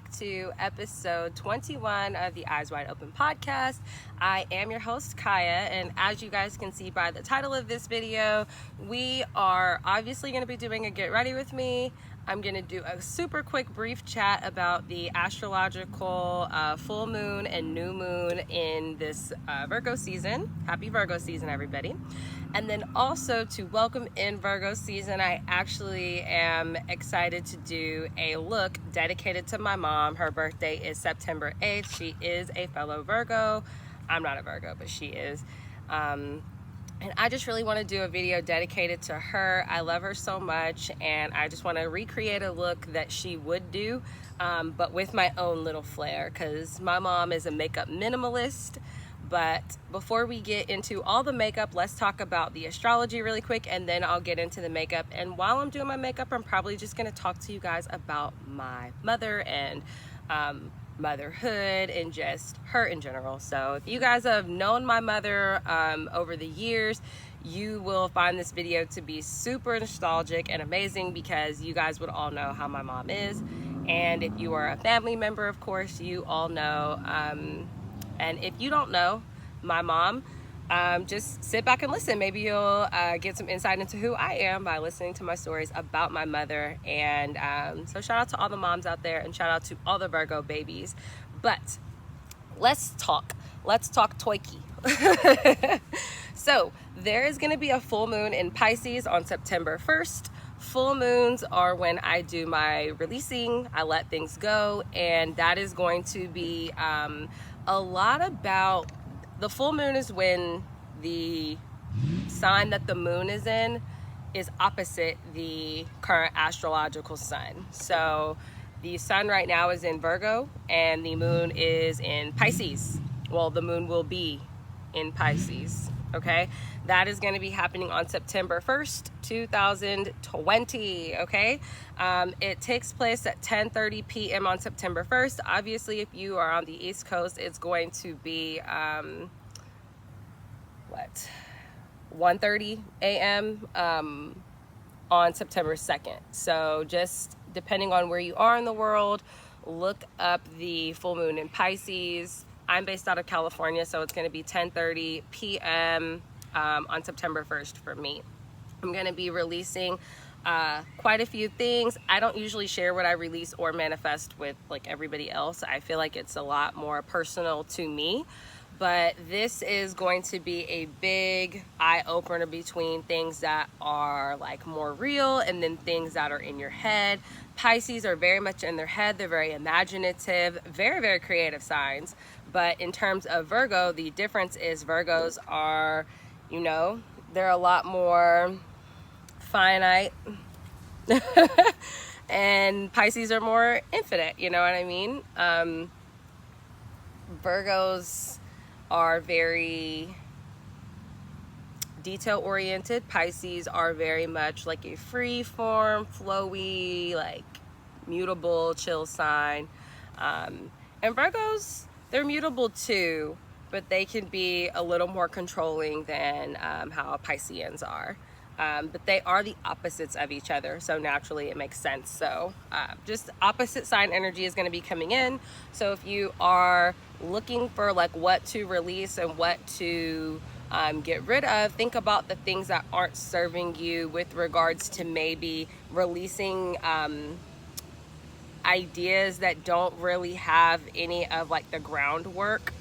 back to episode 21 of the Eyes Wide Open podcast. I am your host, Kaya, and as you guys can see by the title of this video, we are obviously going to be doing a Get Ready With Me. I'm going to do a super quick brief chat about the astrological full moon and new moon in this Virgo season. Happy Virgo season, everybody. And then also to welcome in Virgo season, I actually am excited to do a look dedicated to my mom. Her birthday is September 8th. She is a fellow Virgo. I'm not a Virgo, but she is. And I just really want to do a video dedicated to her. I love her so much, and I just want to recreate a look that she would do, but with my own little flair, because my mom is a makeup minimalist. But before we get into all the makeup, let's talk about the astrology really quick, and then I'll get into the makeup. And while I'm doing my makeup, I'm probably just going to talk to you guys about my mother and motherhood and just her in general. So if you guys have known my mother over the years, you will find this video to be super nostalgic and amazing, because you guys would all know how my mom is. And if you are a family member, of course, you all know. And if you don't know my mom, just sit back and listen. Maybe you'll get some insight into who I am by listening to my stories about my mother. And so shout out to all the moms out there, and shout out to all the Virgo babies. But let's talk Toiki. So there is going to be a full moon in Pisces on September 1st. Full moons are when I do my releasing, I let things go, and that is going to be a lot about, the full moon is when the sign that the moon is in is opposite the current astrological sun. So the sun right now is in Virgo and the moon is in Pisces. Well, the moon will be in Pisces, okay? That is going to be happening on September 1st, 2020, okay? It takes place at 10:30 p.m. on September 1st. Obviously, if you are on the East Coast, it's going to be, 1:30 a.m. On September 2nd. So just depending on where you are in the world, look up the full moon in Pisces. I'm based out of California, so it's going to be 10:30 p.m. On September 1st for me. I'm going to be releasing quite a few things. I don't usually share what I release or manifest with like everybody else. I feel like it's a lot more personal to me. But this is going to be a big eye-opener between things that are like more real and then things that are in your head. Pisces are very much in their head. They're very imaginative, very, very creative signs. But in terms of Virgo, the difference is Virgos are, you know, they're a lot more finite. And Pisces are more infinite, you know what I mean? Virgos are very detail oriented. Pisces are very much like a free form, flowy, like mutable, chill sign. And Virgos, they're mutable too, but they can be a little more controlling than how Pisceans are. But they are the opposites of each other, so naturally it makes sense. So just opposite sign energy is going to be coming in. So if you are looking for like what to release and what to get rid of, think about the things that aren't serving you with regards to maybe releasing ideas that don't really have any of like the groundwork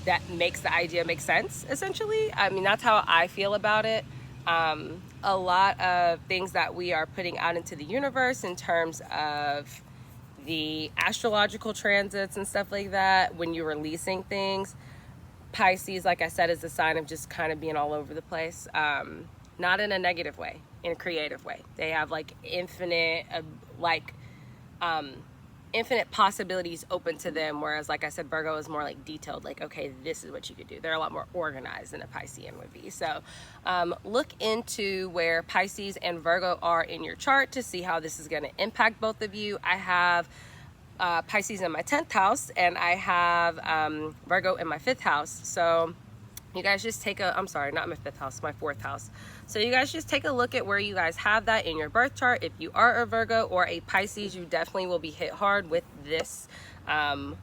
that makes the idea make sense, essentially. I mean, that's how I feel about it. A lot of things that we are putting out into the universe in terms of the astrological transits and stuff like that, when you're releasing things, Pisces, like I said, is a sign of just kind of being all over the place. Not in a negative way, in a creative way. They have like infinite possibilities open to them, whereas like I said, Virgo is more like detailed, like, okay, this is what you could do. They're a lot more organized than a Piscean would be. So look into where Pisces and Virgo are in your chart to see how this is going to impact both of you. I have Pisces in my 10th house, and I have Virgo in my 5th house. So you guys just take I'm sorry, not my 5th house, my 4th house. So you guys just take a look at where you guys have that in your birth chart. If you are a Virgo or a Pisces, you definitely will be hit hard with this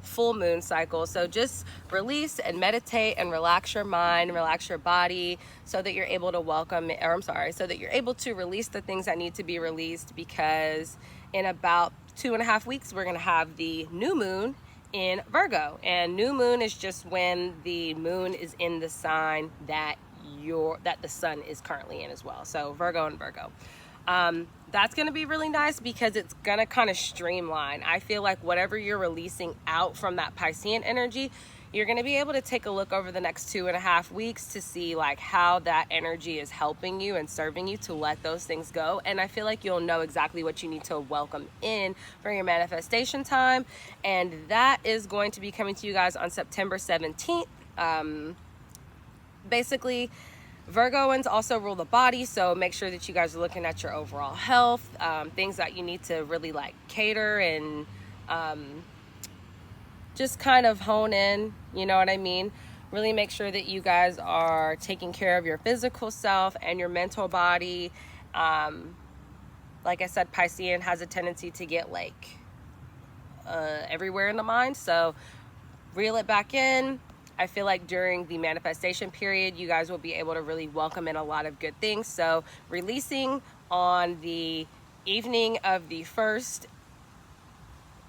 full moon cycle. So just release and meditate and relax your mind, relax your body, so that you're able to so that you're able to release the things that need to be released, because in about 2.5 weeks, we're going to have the new moon in Virgo. And new moon is just when the moon is in the sign that the sun is currently in as well. So Virgo and Virgo. That's going to be really nice because it's going to kind of streamline. I feel like whatever you're releasing out from that Piscean energy, you're going to be able to take a look over the next 2.5 weeks to see like how that energy is helping you and serving you to let those things go. And I feel like you'll know exactly what you need to welcome in for your manifestation time. And that is going to be coming to you guys on September 17th. Basically, Virgoans also rule the body, so make sure that you guys are looking at your overall health, things that you need to really like cater and just kind of hone in, you know what I mean? Really make sure that you guys are taking care of your physical self and your mental body. Like I said, Piscean has a tendency to get like everywhere in the mind, so reel it back in. I feel like during the manifestation period, you guys will be able to really welcome in a lot of good things. So releasing on the evening of the 1st,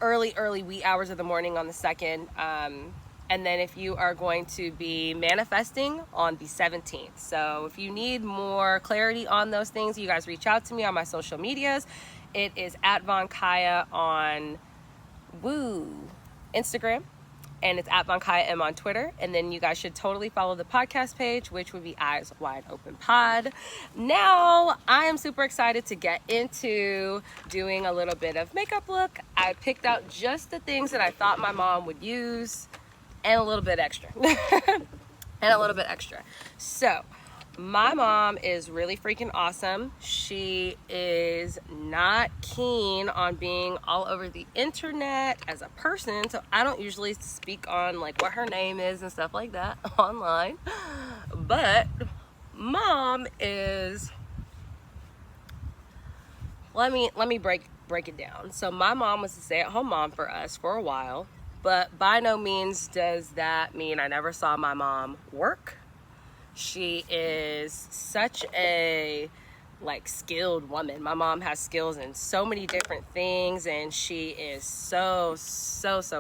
early wee hours of the morning on the 2nd. And then if you are going to be manifesting on the 17th. So if you need more clarity on those things, you guys reach out to me on my social medias. It is @VonKaya on Instagram. And it's @VonKayaM on Twitter. And then you guys should totally follow the podcast page, which would be Eyes Wide Open Pod. Now, I am super excited to get into doing a little bit of makeup look. I picked out just the things that I thought my mom would use and a little bit extra. So, my mom is really freaking awesome. She is not keen on being all over the internet as a person, so I don't usually speak on like what her name is and stuff like that online. But mom is, let me break it down. So my mom was a stay-at-home mom for us for a while, but by no means does that mean I never saw my mom work. She is such a like skilled woman. My mom has skills in so many different things, and she is so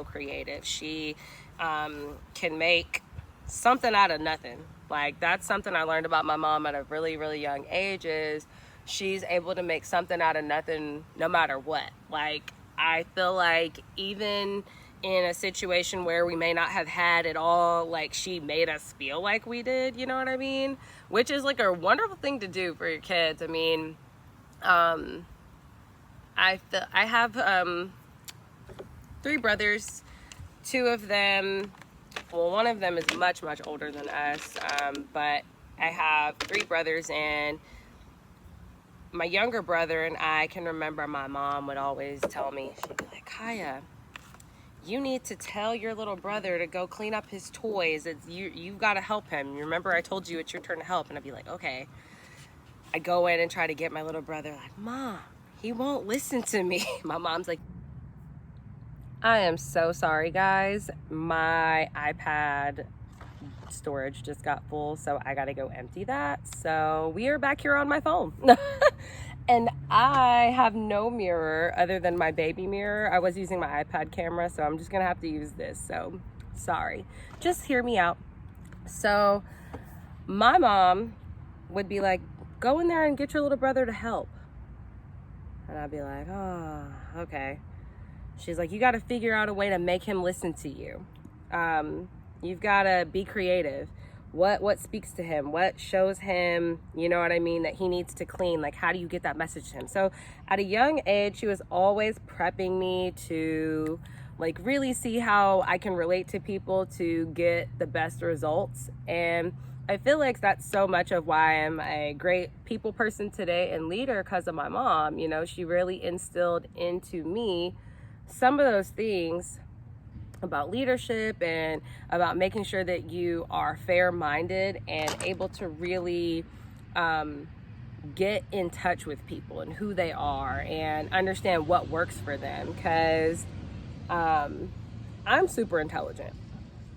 creative. She can make something out of nothing. Like that's something I learned about my mom at a really young age, is she's able to make something out of nothing no matter what. Like I feel like even in a situation where we may not have had it all, like she made us feel like we did, you know what I mean? Which is like a wonderful thing to do for your kids. I mean, I have 3 brothers. 2 of them, well, one of them is much older than us, but I have 3 brothers, and my younger brother and I can remember my mom would always tell me, she'd be like, Kaya, you need to tell your little brother to go clean up his toys. You've got to help him. Remember I told you it's your turn to help? And I'd be like, okay. I go in and try to get my little brother, like, Mom, he won't listen to me. My mom's like, I am so sorry, guys. My iPad storage just got full, so I got to go empty that. So we are back here on my phone. And I have no mirror other than my baby mirror. I was using my iPad camera, so I'm just gonna have to use this. So sorry, just hear me out. So my mom would be like, go in there and get your little brother to help. And I'd be like, oh, okay. She's like, you got to figure out a way to make him listen to you. You've got to be creative. What speaks to him? What shows him, you know what I mean, that he needs to clean? Like, how do you get that message to him? So at a young age, she was always prepping me to like really see how I can relate to people to get the best results. And I feel like that's so much of why I'm a great people person today and leader, because of my mom. You know, she really instilled into me some of those things about leadership and about making sure that you are fair-minded and able to really get in touch with people and who they are and understand what works for them, because I'm super intelligent,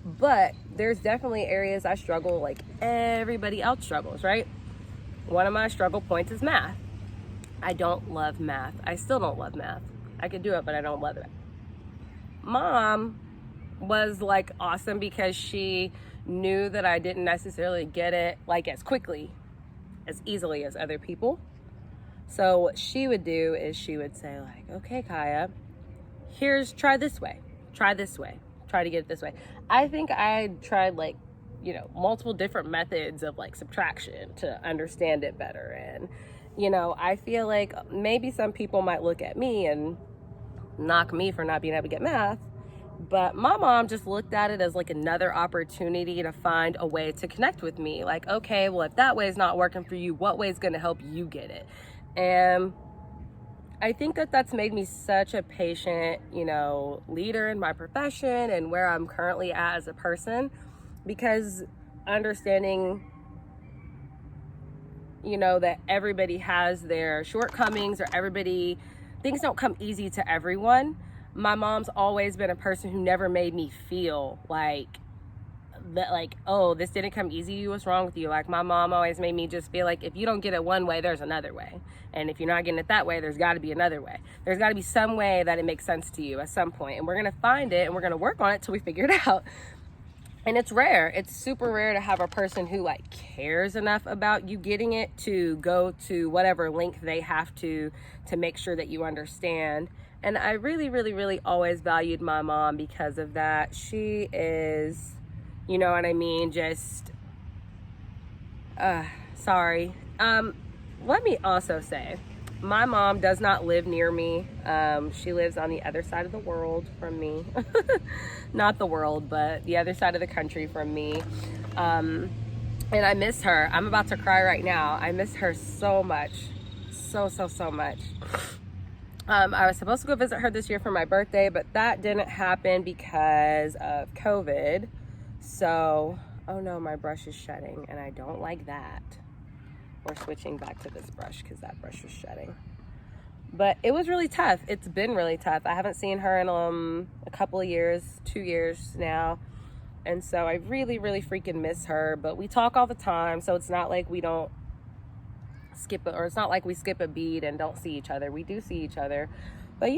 but there's definitely areas I struggle like everybody else struggles, right? One of my struggle points is math. I don't love math. I still don't love math. I can do it, but I don't love it. Mom was like awesome because she knew that I didn't necessarily get it like as quickly, as easily as other people. So what she would do is she would say like, okay, Kaya, try this way, try to get it this way. I think I tried like, multiple different methods of like subtraction to understand it better. And, I feel like maybe some people might look at me and knock me for not being able to get math, but my mom just looked at it as like another opportunity to find a way to connect with me. Like, okay, well, if that way is not working for you, what way is going to help you get it? And I think that that's made me such a patient, leader in my profession and where I'm currently at as a person, because understanding, that everybody has their shortcomings, or things don't come easy to everyone. My mom's always been a person who never made me feel like that, like, oh, this didn't come easy to you, what's wrong with you? Like, my mom always made me just feel like if you don't get it one way, there's another way. And if you're not getting it that way, there's got to be another way. There's got to be some way that it makes sense to you at some point. And we're going to find it and we're going to work on it till we figure it out. And it's rare. It's super rare to have a person who like cares enough about you getting it to go to whatever length they have to make sure that you understand. And I really, really, really always valued my mom because of that. She is, you know what I mean? Just, sorry. Let me also say, my mom does not live near me. She lives on the other side of the world from me. Not the world, but the other side of the country from me. And I miss her. I'm about to cry right now. I miss her so much. So much. I was supposed to go visit her this year for my birthday, but that didn't happen because of COVID. So, oh no, my brush is shedding and I don't like that. We're switching back to this brush because that brush was shedding. But it was really tough. It's been really tough. I haven't seen her in a couple of years, 2 years now. And so I really, really freaking miss her. But we talk all the time, so it's not like we don't skip it, or it's not like we skip a beat and don't see each other. We do see each other. But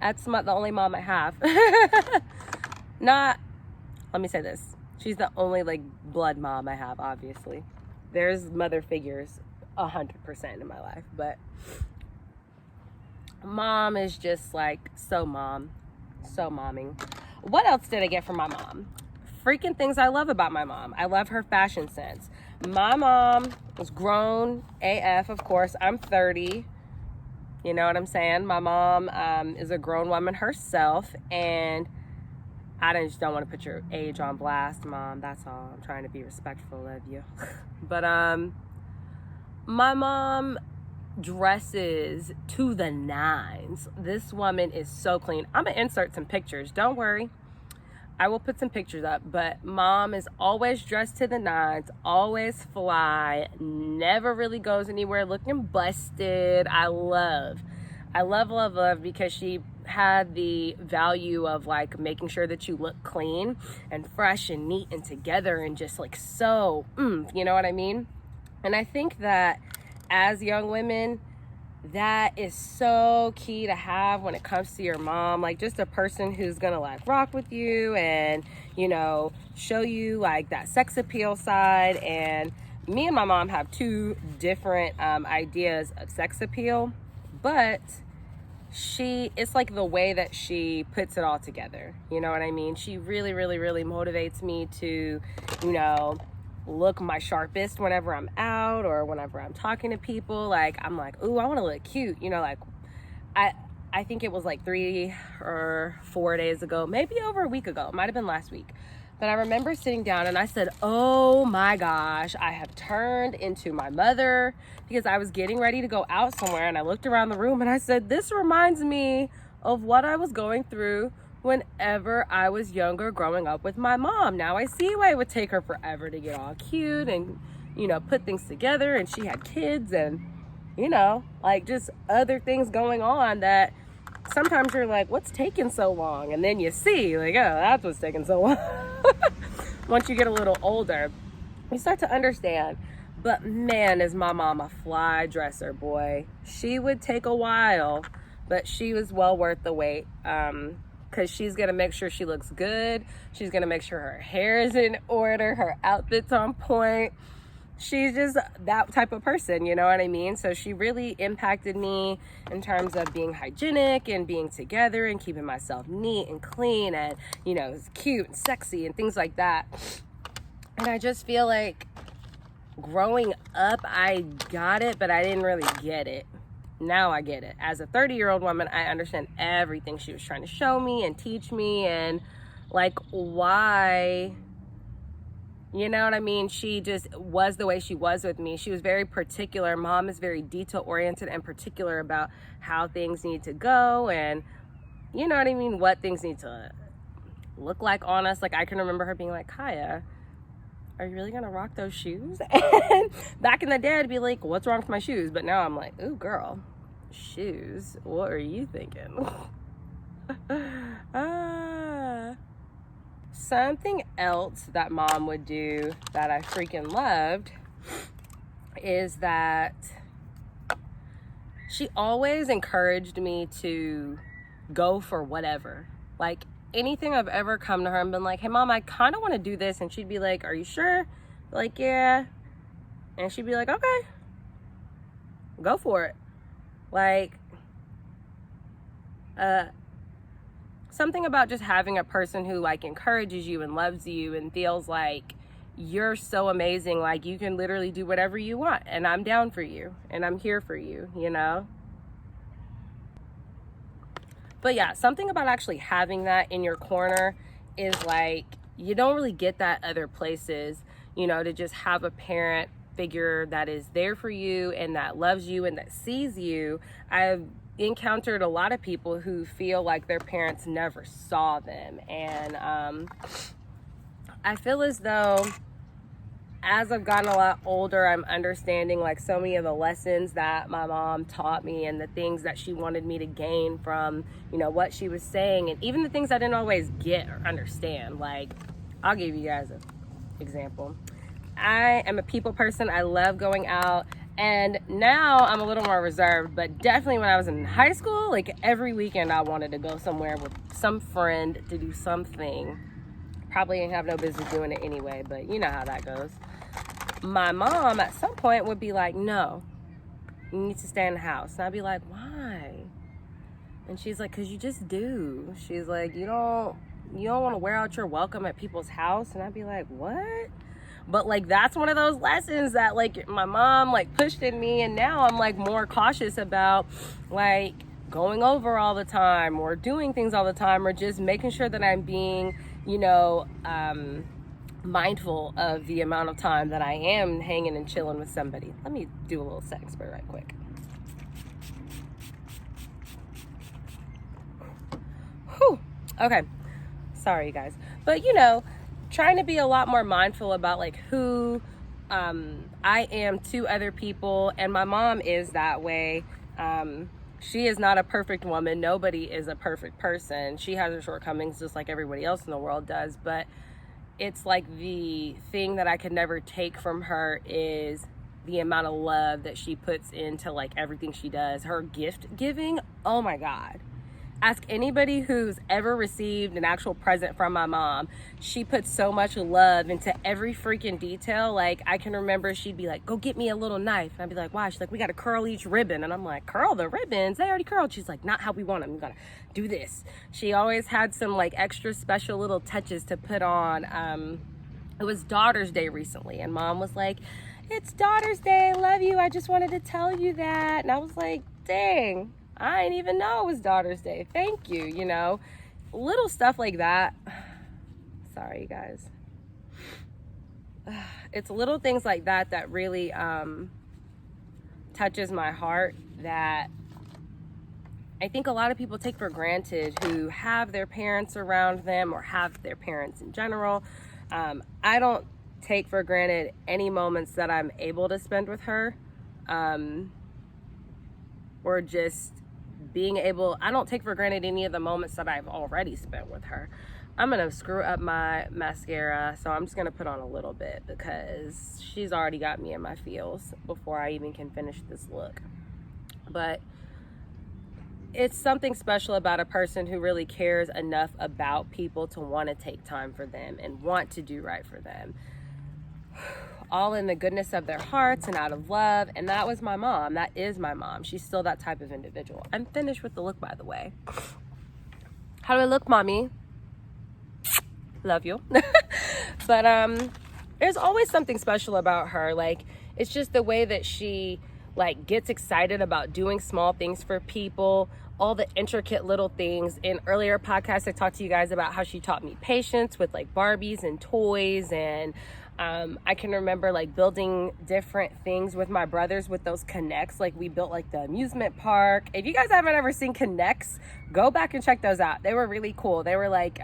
that's the only mom I have. Let me say this. She's the only like blood mom I have, obviously. There's mother figures 100% in my life, but mom is just like so momming. What else did I get from my mom? Freaking things I love about my mom. I love her fashion sense. My mom was grown AF, of course. I'm 30. You know what I'm saying? My mom is a grown woman herself, and I just don't want to put your age on blast, Mom. That's all. I'm trying to be respectful of you. But my mom dresses to the nines. This woman is so clean. I'm going to insert some pictures. Don't worry. I will put some pictures up. But Mom is always dressed to the nines, always fly, never really goes anywhere looking busted. I love because she had the value of like making sure that you look clean and fresh and neat and together and just like so, you know what I mean? And I think that as young women, that is so key to have when it comes to your mom, like just a person who's gonna like rock with you and, show you like that sex appeal side. And me and my mom have two different ideas of sex appeal, but it's like the way that she puts it all together. You know what I mean? She really, really, really motivates me to, look my sharpest whenever I'm out or whenever I'm talking to people. Like, I'm like, ooh, I want to look cute. I think it was like 3 or 4 days ago, maybe over a week ago. It might have been last week. But I remember sitting down and I said, oh my gosh, I have turned into my mother, because I was getting ready to go out somewhere and I looked around the room and I said, this reminds me of what I was going through whenever I was younger growing up with my mom. Now I see why it would take her forever to get all cute and you know, put things together, and she had kids and, you know, like just other things going on that sometimes you're like, what's taking so long? And then you see, like, oh, that's what's taking so long. Once you get a little older, you start to understand. But man, is my mom a fly dresser, boy. She would take a while, but she was well worth the wait. Because she's going to make sure she looks good. She's going to make sure her hair is in order, her outfit's on point. She's just that type of person, you know what I mean? So she really impacted me in terms of being hygienic and being together and keeping myself neat and clean and, you know, cute and sexy and things like that. And I just feel like growing up, I got it, but I didn't really get it. Now I get it. As a 30-year-old woman, I understand everything she was trying to show me and teach me, and like why, you know what I mean? She just was the way she was with me. She was very particular. Mom is very detail oriented and particular about how things need to go, and you know what I mean? What things need to look like on us. Like I can remember her being like, Kaya, are you really gonna rock those shoes? And back in the day, I'd be like, what's wrong with my shoes? But now I'm like, ooh, girl, shoes, what are you thinking? Something else that mom would do that I freaking loved is that she always encouraged me to go for whatever. Like anything I've ever come to her and been like, hey mom, I kind of want to do this, and she'd be like, are you sure? Like, yeah. And she'd be like, okay, go for it. Like something about just having a person who like encourages you and loves you and feels like you're so amazing, like you can literally do whatever you want, and I'm down for you and I'm here for you, you know? But yeah, something about actually having that in your corner is like, you don't really get that other places, you know, to just have a parent figure that is there for you and that loves you and that sees you. I've encountered a lot of people who feel like their parents never saw them. And I feel as though as I've gotten a lot older, I'm understanding like so many of the lessons that my mom taught me and the things that she wanted me to gain from, you know, what she was saying, and even the things I didn't always get or understand. Like, I'll give you guys an example. I am a people person. I love going out, and now I'm a little more reserved, but definitely when I was in high school, like every weekend I wanted to go somewhere with some friend to do something. Probably ain't have no business doing it anyway, but you know how that goes. My mom at some point would be like, no, you need to stay in the house. And I'd be like, why? And she's like, because you just do. She's like, you don't want to wear out your welcome at people's house. And I'd be like, what? But like, that's one of those lessons that like my mom like pushed in me. And now I'm like more cautious about like going over all the time or doing things all the time, or just making sure that I'm being, you know, mindful of the amount of time that I am hanging and chilling with somebody. Let me do a little sex spray right quick. Whew. Okay. Sorry, guys. But, you know, trying to be a lot more mindful about like who I am to other people. And my mom is that way. She is not a perfect woman. Nobody is a perfect person. She has her shortcomings just like everybody else in the world does. But it's like the thing that I could never take from her is the amount of love that she puts into like everything she does. Her gift giving, oh my God. Ask anybody who's ever received an actual present from my mom. She puts so much love into every freaking detail. Like, I can remember she'd be like, go get me a little knife. And I'd be like, why? She's like, we got to curl each ribbon. And I'm like, curl the ribbons? They already curled. She's like, not how we want them. We got to do this. She always had some like extra special little touches to put on. It was Daughter's Day recently, and mom was like, it's Daughter's Day. I love you. I just wanted to tell you that. And I was like, dang. I didn't even know it was Daughter's Day. Thank you, you know. Little stuff like that. Sorry, you guys. It's little things like that that really touches my heart, that I think a lot of people take for granted who have their parents around them or have their parents in general. I don't take for granted any moments that I'm able to spend with her, or just being able, I don't take for granted any of the moments that I've already spent with her. I'm gonna screw up my mascara, so I'm just gonna put on a little bit because she's already got me in my feels before I even can finish this look. But it's something special about a person who really cares enough about people to want to take time for them and want to do right for them, all in the goodness of their hearts and out of love. And that was my mom. That is my mom. She's still that type of individual. I'm finished with the look, by the way. How do I look, mommy? Love you. But there's always something special about her. Like, it's just the way that she like gets excited about doing small things for people, all the intricate little things. In earlier podcasts, I talked to you guys about how she taught me patience with like Barbies and toys. And I can remember like building different things with my brothers with those connects. Like, we built like the amusement park. If you guys haven't ever seen connects, go back and check those out. They were really cool. They were like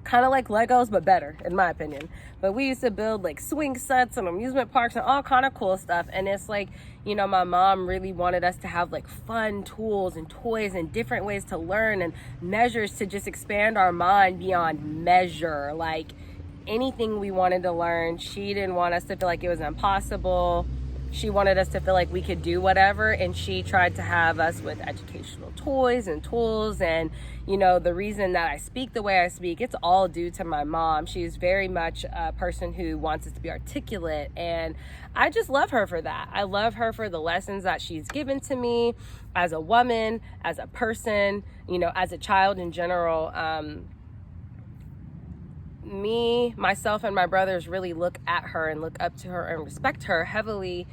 kind of like Legos, but better, in my opinion. But we used to build like swing sets and amusement parks and all kind of cool stuff. And it's like, you know, my mom really wanted us to have like fun tools and toys and different ways to learn and measures to just expand our mind beyond measure. Like, anything we wanted to learn, she didn't want us to feel like it was impossible. She wanted us to feel like we could do whatever, and she tried to have us with educational toys and tools. And, you know, the reason that I speak the way I speak, it's all due to my mom. She's very much a person who wants us to be articulate, and I just love her for that. I love her for the lessons that she's given to me as a woman, as a person, you know, as a child in general. Me, myself, and my brothers really look at her and look up to her and respect her heavily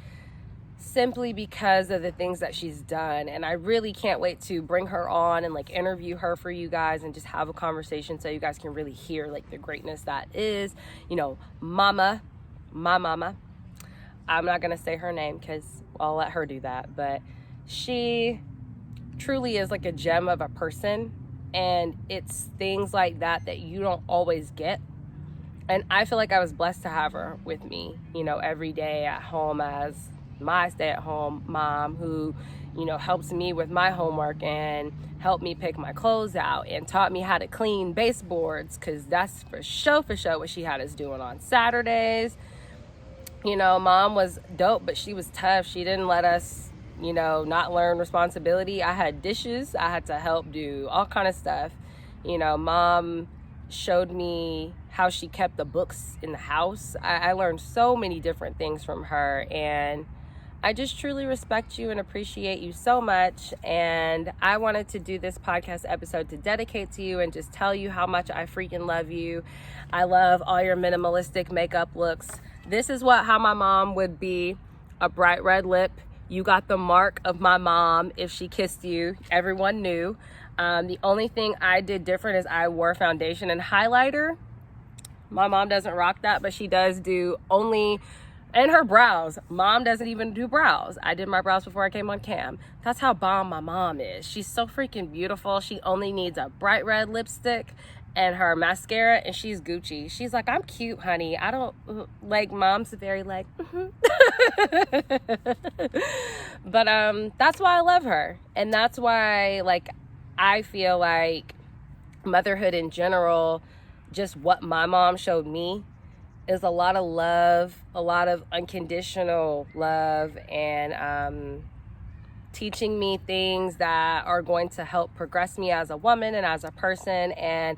simply because of the things that she's done. And I really can't wait to bring her on and like interview her for you guys and just have a conversation so you guys can really hear like the greatness that is, you know, my mama. I'm not gonna say her name because I'll let her do that, but she truly is like a gem of a person. And it's things like that that you don't always get. And I feel like I was blessed to have her with me, you know, every day at home as my stay-at-home mom who, you know, helps me with my homework and helped me pick my clothes out and taught me how to clean baseboards, because that's for sure what she had us doing on Saturdays. You know, mom was dope, but she was tough. She didn't let us, you know, not learn responsibility. I had dishes. I had to help do all kind of stuff. You know, mom showed me how she kept the books in the house. I learned so many different things from her, and I just truly respect you and appreciate you so much. And I wanted to do this podcast episode to dedicate to you and just tell you how much I freaking love you. I love all your minimalistic makeup looks. This is how my mom would be: a bright red lip. You got the mark of my mom if she kissed you. Everyone knew. The only thing I did different is I wore foundation and highlighter. My mom doesn't rock that, but she does do only, and her brows. Mom doesn't even do brows. I did my brows before I came on cam. That's how bomb my mom is. She's so freaking beautiful. She only needs a bright red lipstick and her mascara, and she's Gucci. She's like, I'm cute, honey. I don't, like, mom's very like, But that's why I love her. And that's why, like, I feel like motherhood in general, just what my mom showed me, is a lot of love, a lot of unconditional love, and teaching me things that are going to help progress me as a woman and as a person. And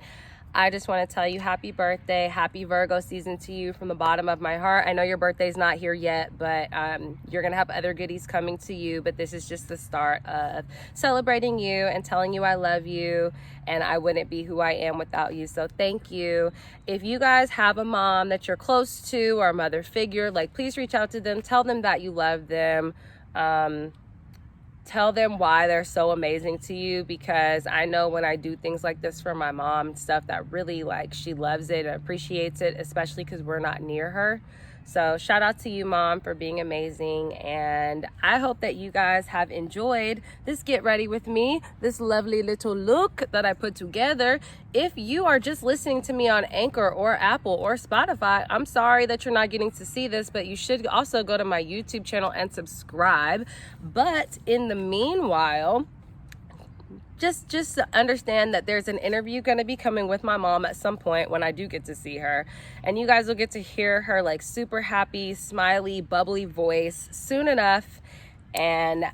I just want to tell you happy birthday, happy Virgo season to you from the bottom of my heart. I know your birthday's not here yet, but you're going to have other goodies coming to you. But this is just the start of celebrating you and telling you I love you, and I wouldn't be who I am without you. So thank you. If you guys have a mom that you're close to or a mother figure, like, please reach out to them. Tell them that you love them. Tell them why they're so amazing to you, because I know when I do things like this for my mom and stuff, that really, like, she loves it and appreciates it, especially because we're not near her. So shout out to you, Mom, for being amazing. And I hope that you guys have enjoyed this Get Ready With Me, this lovely little look that I put together. If you are just listening to me on Anchor or Apple or Spotify, I'm sorry that you're not getting to see this, but you should also go to my YouTube channel and subscribe. But in the meanwhile, just understand that there's an interview going to be coming with my mom at some point when I do get to see her, and you guys will get to hear her like super happy, smiley, bubbly voice soon enough. And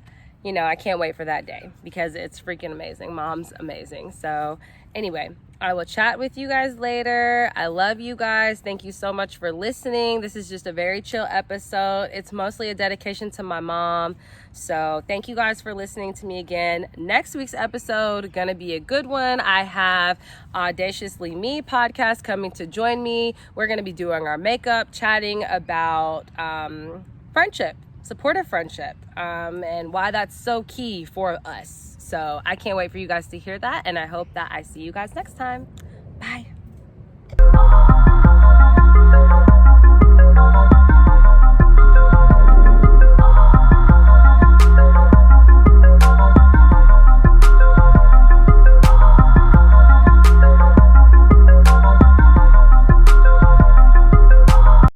you know, I can't wait for that day because it's freaking amazing. Mom's amazing. So anyway, I will chat with you guys later. I love you guys. Thank you so much for listening. This is just a very chill episode. It's mostly a dedication to my mom. So thank you guys for listening to me again. Next week's episode gonna be a good one. I have Audaciously Me podcast coming to join me. We're gonna be doing our makeup, chatting about friendship, supportive friendship, and why that's so key for us. So I can't wait for you guys to hear that, and I hope that I see you guys next time.